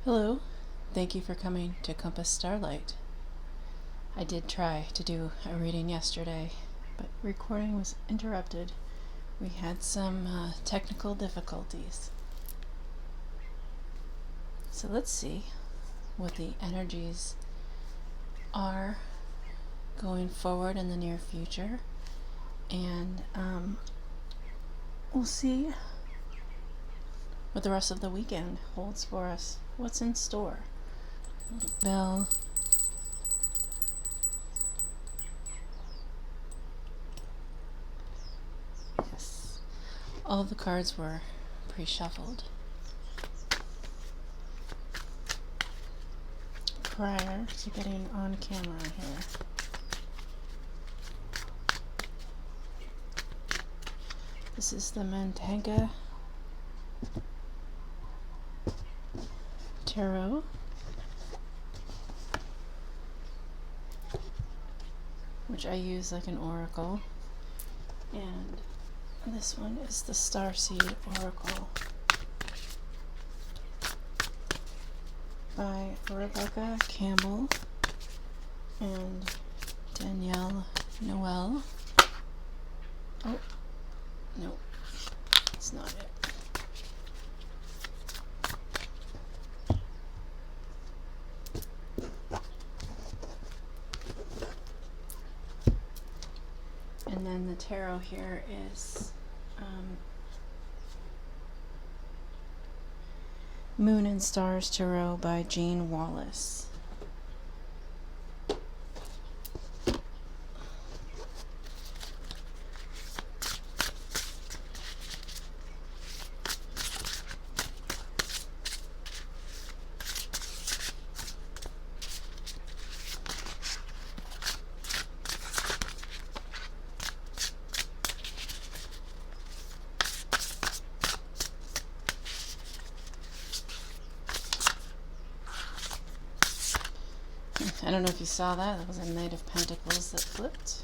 Hello, thank you for coming to Compass Starlight. I did try to do a reading yesterday, but recording was interrupted. We had some technical difficulties. So let's see what the energies are going forward in the near future, and we'll see what the rest of the weekend holds for us. What's in store? Bell. Yes. All the cards were pre-shuffled prior to getting on camera here. This is the Mantegna Tarot. Which I use like an oracle. And this one is the Starseed Oracle by Rebecca Campbell and Danielle Noel. Oh, no, it's not it. And then the tarot here is Moon and Stars Tarot by Jean Wallace. I don't know if you saw that. That was a Knight of Pentacles that flipped.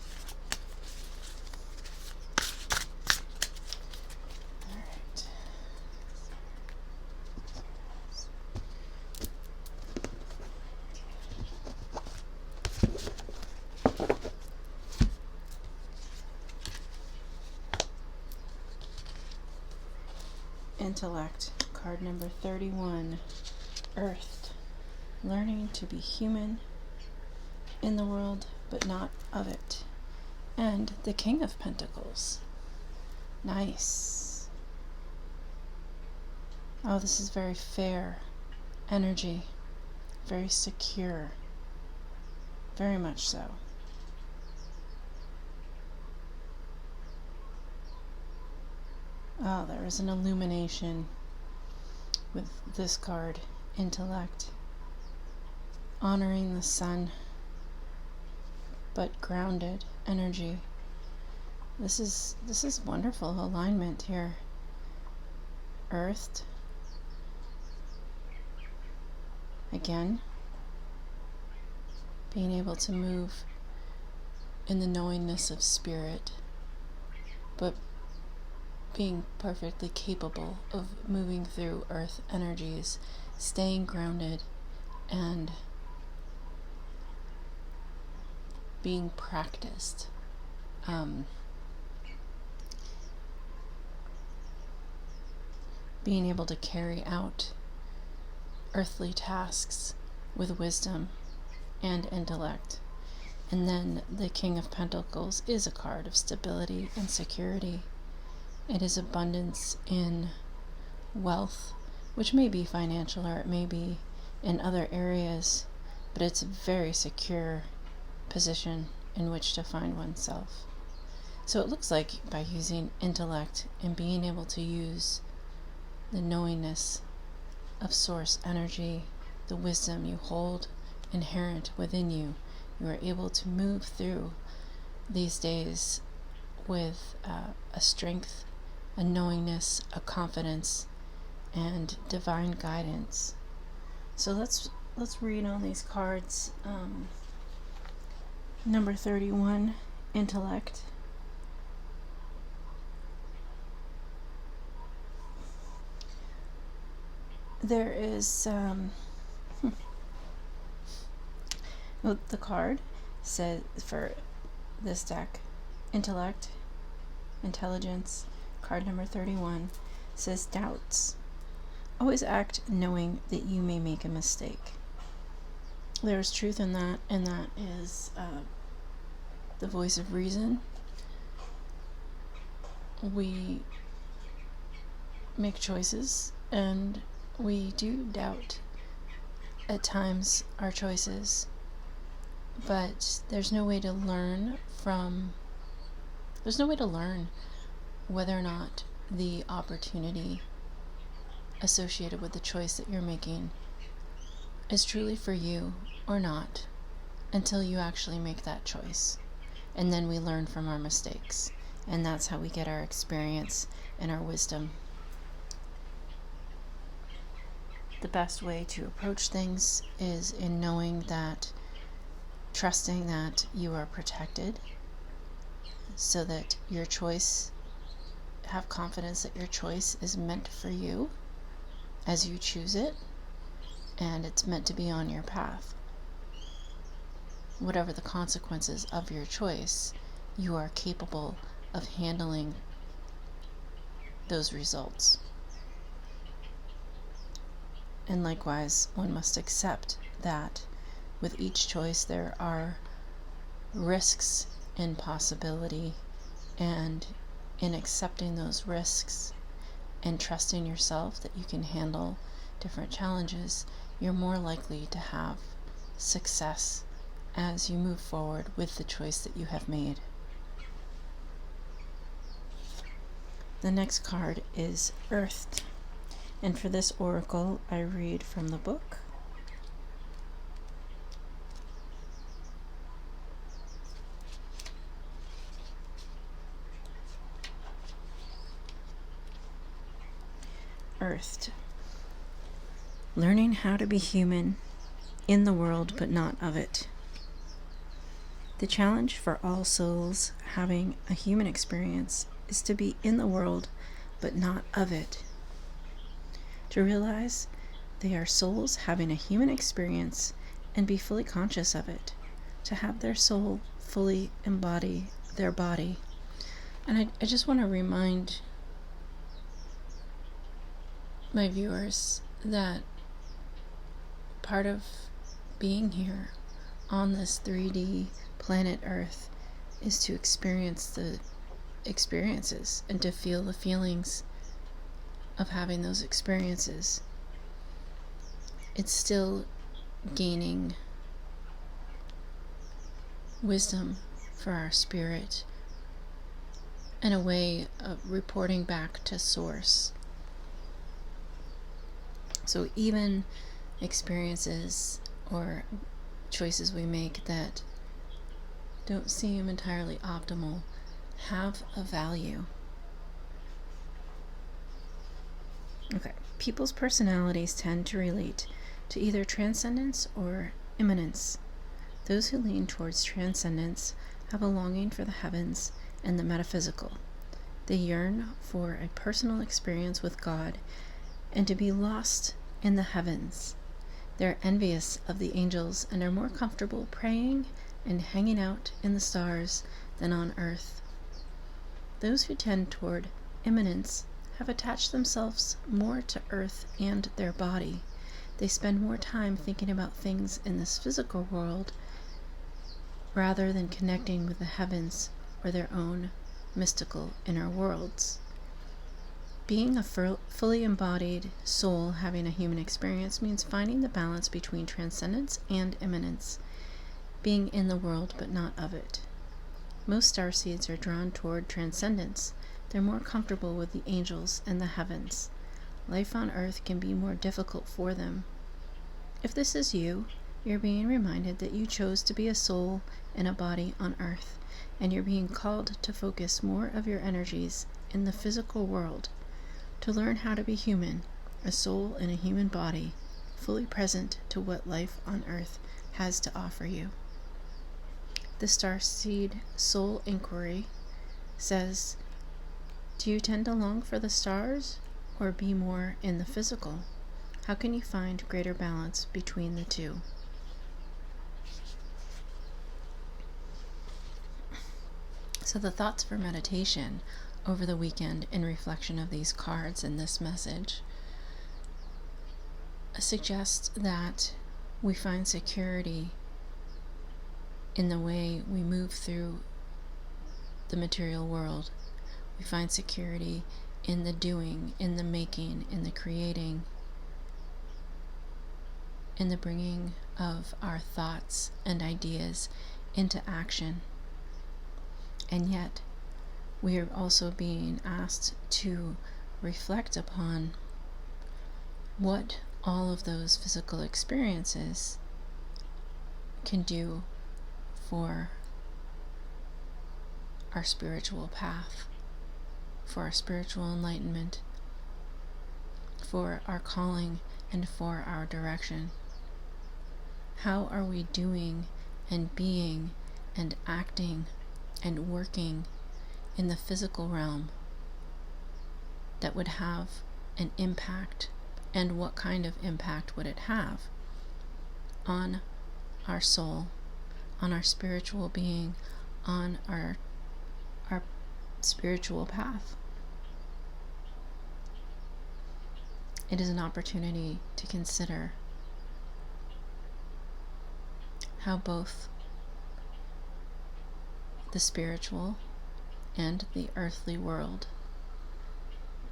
Alright. Intellect, card number 31. Earth. Learning to be human in the world, but not of it. And the King of Pentacles. Nice. Oh, this is very fair energy. Very secure. Very much so. Oh, there is an illumination with this card, Intellect. Honoring the sun, but grounded energy. This is wonderful alignment here. Earthed. Again, being able to move in the knowingness of spirit, but being perfectly capable of moving through earth energies, staying grounded, and being practiced. Being able to carry out earthly tasks with wisdom and intellect. And then the King of Pentacles is a card of stability and security. It is abundance in wealth, which may be financial or it may be in other areas, but it's a very secure position in which to find oneself. So it looks like by using intellect and being able to use the knowingness of source energy, the wisdom you hold inherent within you, you are able to move through these days with a strength, a knowingness, a confidence, and divine guidance. So let's read on these cards. Number 31, Intellect. There is Well, the card says for this deck, intellect, intelligence, card number 31, says doubts. Always act knowing that you may make a mistake. There's truth in that, and that is the voice of reason. We make choices, and we do doubt at times our choices, but there's no way to learn whether or not the opportunity associated with the choice that you're making is truly for you or not until you actually make that choice. And then we learn from our mistakes, and that's how we get our experience and our wisdom. The best way to approach things is in knowing that, trusting that you are protected, so that your choice, have confidence that your choice is meant for you as you choose it, and it's meant to be on your path. Whatever the consequences of your choice, you are capable of handling those results. And likewise, one must accept that with each choice there are risks and possibility, and in accepting those risks and trusting yourself that you can handle different challenges, you're more likely to have success as you move forward with the choice that you have made. The next card is Earthed. And for this oracle, I read from the book. Earthed. Learning how to be human, in the world but not of it. The challenge for all souls having a human experience is to be in the world but not of it. To realize they are souls having a human experience and be fully conscious of it. To have their soul fully embody their body. And I just want to remind my viewers that part of being here on this 3D planet Earth is to experience the experiences and to feel the feelings of having those experiences. It's still gaining wisdom for our spirit and a way of reporting back to source. So even experiences or choices we make that don't seem entirely optimal have a value. Okay, people's personalities tend to relate to either transcendence or immanence. Those who lean towards transcendence have a longing for the heavens and the metaphysical. They yearn for a personal experience with God and to be lost in the heavens. They're envious of the angels and are more comfortable praying and hanging out in the stars than on earth. Those who tend toward immanence have attached themselves more to earth and their body. They spend more time thinking about things in this physical world rather than connecting with the heavens or their own mystical inner worlds. Being a fully embodied soul having a human experience means finding the balance between transcendence and immanence, being in the world but not of it. Most starseeds are drawn toward transcendence. They're more comfortable with the angels and the heavens. Life on earth can be more difficult for them. If this is you, you're being reminded that you chose to be a soul in a body on earth, and you're being called to focus more of your energies in the physical world, to learn how to be human, a soul in a human body, fully present to what life on earth has to offer you. The Starseed Soul Inquiry says, do you tend to long for the stars or be more in the physical? How can you find greater balance between the two? So the thoughts for meditation over the weekend in reflection of these cards and this message suggest that we find security in the way we move through the material world. We find security in the doing, in the making, in the creating, in the bringing of our thoughts and ideas into action. And yet, we are also being asked to reflect upon what all of those physical experiences can do for our spiritual path, for our spiritual enlightenment, for our calling, and for our direction. How are we doing and being and acting and working in the physical realm that would have an impact, and what kind of impact would it have on our soul, on our spiritual being, on our spiritual path? It is an opportunity to consider how both the spiritual and the earthly world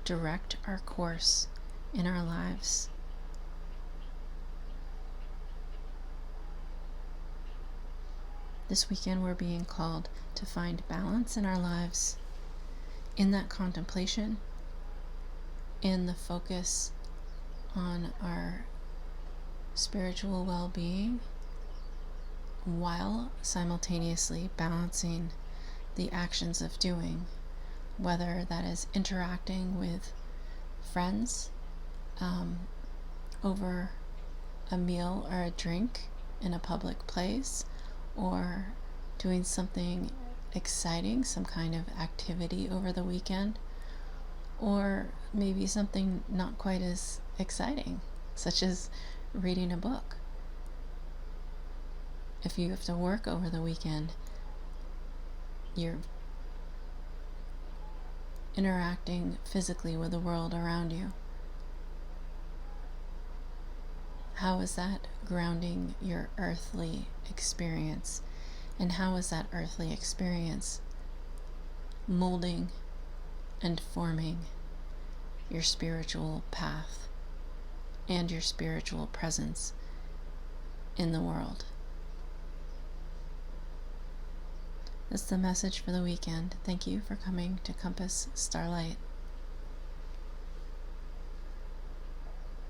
direct our course in our lives. This weekend we're being called to find balance in our lives, in that contemplation, in the focus on our spiritual well-being, while simultaneously balancing the actions of doing, whether that is interacting with friends over a meal or a drink in a public place, or doing something exciting, some kind of activity over the weekend, or maybe something not quite as exciting, such as reading a book. If you have to work over the weekend, you're interacting physically with the world around you. How is that grounding your earthly experience? And how is that earthly experience molding and forming your spiritual path and your spiritual presence in the world? That's the message for the weekend. Thank you for coming to Compass Starlight.